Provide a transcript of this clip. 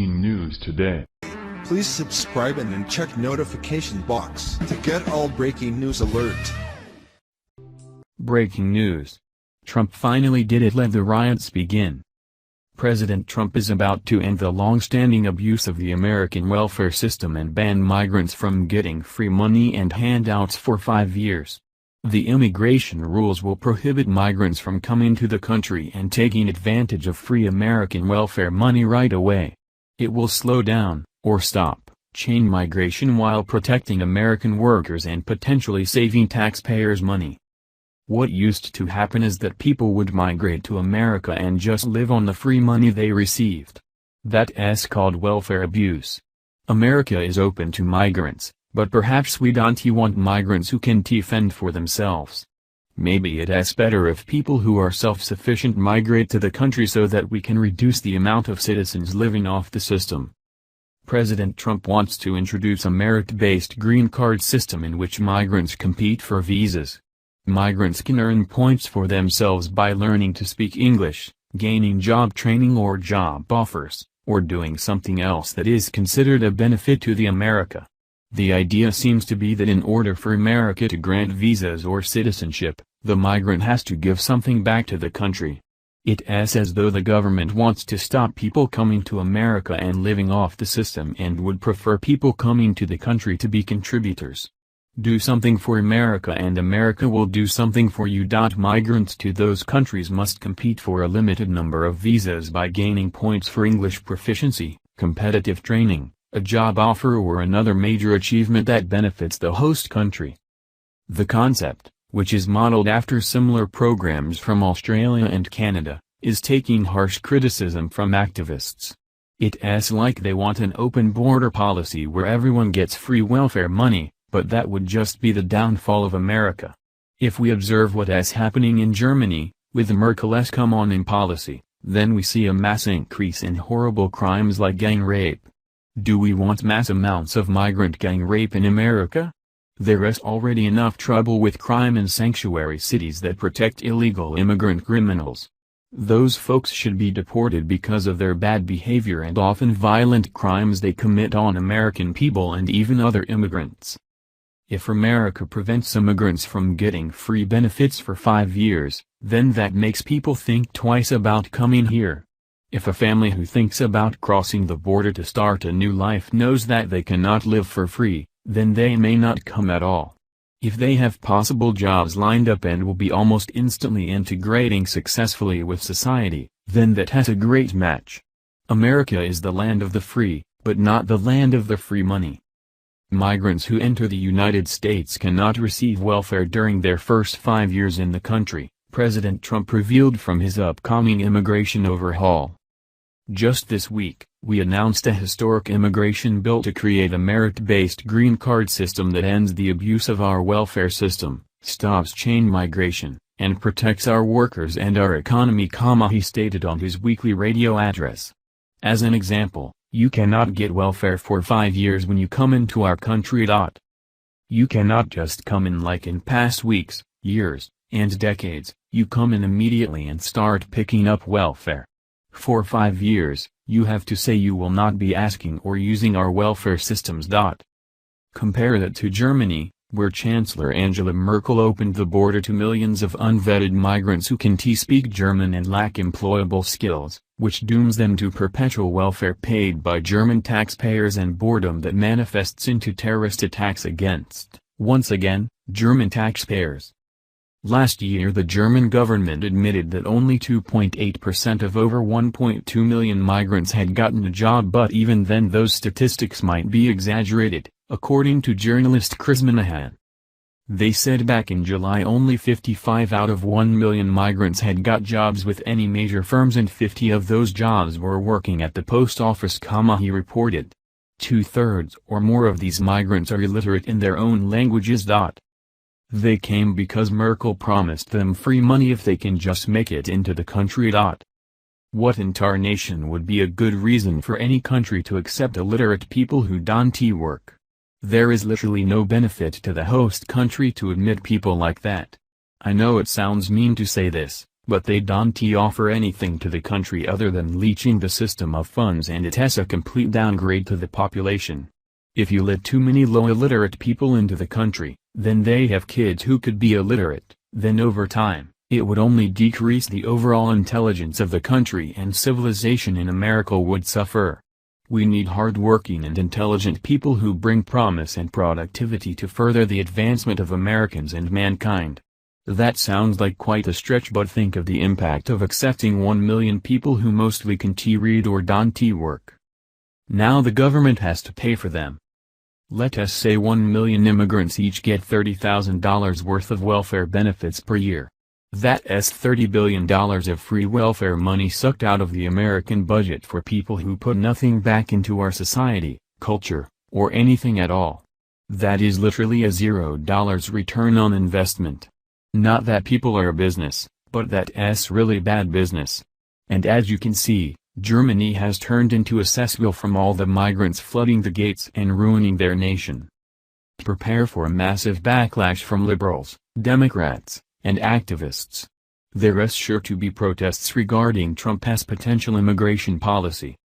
breaking news today. Please subscribe and then check notification box to get all breaking news alert. Breaking news. Trump finally did it. Let the riots begin. President Trump is about to end the long-standing abuse of the American welfare system and ban migrants from getting free money and handouts for 5 years. The immigration rules will prohibit migrants from coming to the country and taking advantage of free American welfare money right away. It will slow down, or stop, chain migration while protecting American workers and potentially saving taxpayers money. What used to happen is that people would migrate to America and just live on the free money they received. That's called welfare abuse. America is open to migrants, but perhaps we don't want migrants who can fend for themselves. Maybe it's better if people who are self-sufficient migrate to the country so that we can reduce the amount of citizens living off the system. President Trump wants to introduce a merit-based green card system in which migrants compete for visas. Migrants can earn points for themselves by learning to speak English, gaining job training or job offers, or doing something else that is considered a benefit to the America. The idea seems to be that in order for America to grant visas or citizenship, the migrant has to give something back to the country. It's as though the government wants to stop people coming to America and living off the system and would prefer people coming to the country to be contributors. Do something for America and America will do something for you. Migrants to those countries must compete for a limited number of visas by gaining points for English proficiency, competitive training, a job offer or another major achievement that benefits the host country. The concept, which is modeled after similar programs from Australia and Canada, is taking harsh criticism from activists. It's like they want an open border policy where everyone gets free welfare money, but that would just be the downfall of America. If we observe what's happening in Germany, with Merkel's come on in policy, then we see a mass increase in horrible crimes like gang rape. Do we want mass amounts of migrant gang rape in America? There is already enough trouble with crime in sanctuary cities that protect illegal immigrant criminals. Those folks should be deported because of their bad behavior and often violent crimes they commit on American people and even other immigrants. If America prevents immigrants from getting free benefits for 5 years, then that makes people think twice about coming here. If a family who thinks about crossing the border to start a new life knows that they cannot live for free, then they may not come at all. If they have possible jobs lined up and will be almost instantly integrating successfully with society, then that's a great match. America is the land of the free, but not the land of the free money. Migrants who enter the United States cannot receive welfare during their first 5 years in the country, President Trump revealed from his upcoming immigration overhaul. Just this week, we announced a historic immigration bill to create a merit-based green card system that ends the abuse of our welfare system, stops chain migration, and protects our workers and our economy, he stated on his weekly radio address. As an example, you cannot get welfare for 5 years when you come into our country. You cannot just come in like in past weeks, years, and decades. You come in immediately and start picking up welfare. For 5 years, you have to say you will not be asking or using our welfare systems. Compare that to Germany, where Chancellor Angela Merkel opened the border to millions of unvetted migrants who can speak German and lack employable skills, which dooms them to perpetual welfare paid by German taxpayers and boredom that manifests into terrorist attacks against, once again, German taxpayers. Last year the German government admitted that only 2.8% of over 1.2 million migrants had gotten a job, but even then those statistics might be exaggerated, according to journalist Chris Minahan. They said back in July only 55 out of 1 million migrants had got jobs with any major firms and 50 of those jobs were working at the post office, he reported. 2/3 or more of these migrants are illiterate in their own languages. They came because Merkel promised them free money if they can just make it into the country. What in tarnation would be a good reason for any country to accept illiterate people who don't work? There is literally no benefit to the host country to admit people like that. I know it sounds mean to say this, but they don't offer anything to the country other than leeching the system of funds, and it has a complete downgrade to the population. If you let too many low illiterate people into the country, then they have kids who could be illiterate, then over time, it would only decrease the overall intelligence of the country, and civilization in America would suffer. We need hard-working and intelligent people who bring promise and productivity to further the advancement of Americans and mankind. That sounds like quite a stretch, but think of the impact of accepting 1 million people who mostly can't read or don't work. Now the government has to pay for them. Let us say 1 million immigrants each get $30,000 worth of welfare benefits per year. That's $30 billion of free welfare money sucked out of the American budget for people who put nothing back into our society, culture, or anything at all. That is literally a $0 return on investment. Not that people are a business, but that's really bad business. And as you can see, Germany has turned into a cesspool from all the migrants flooding the gates and ruining their nation. Prepare for a massive backlash from liberals, Democrats, and activists. There is sure to be protests regarding Trump's potential immigration policy.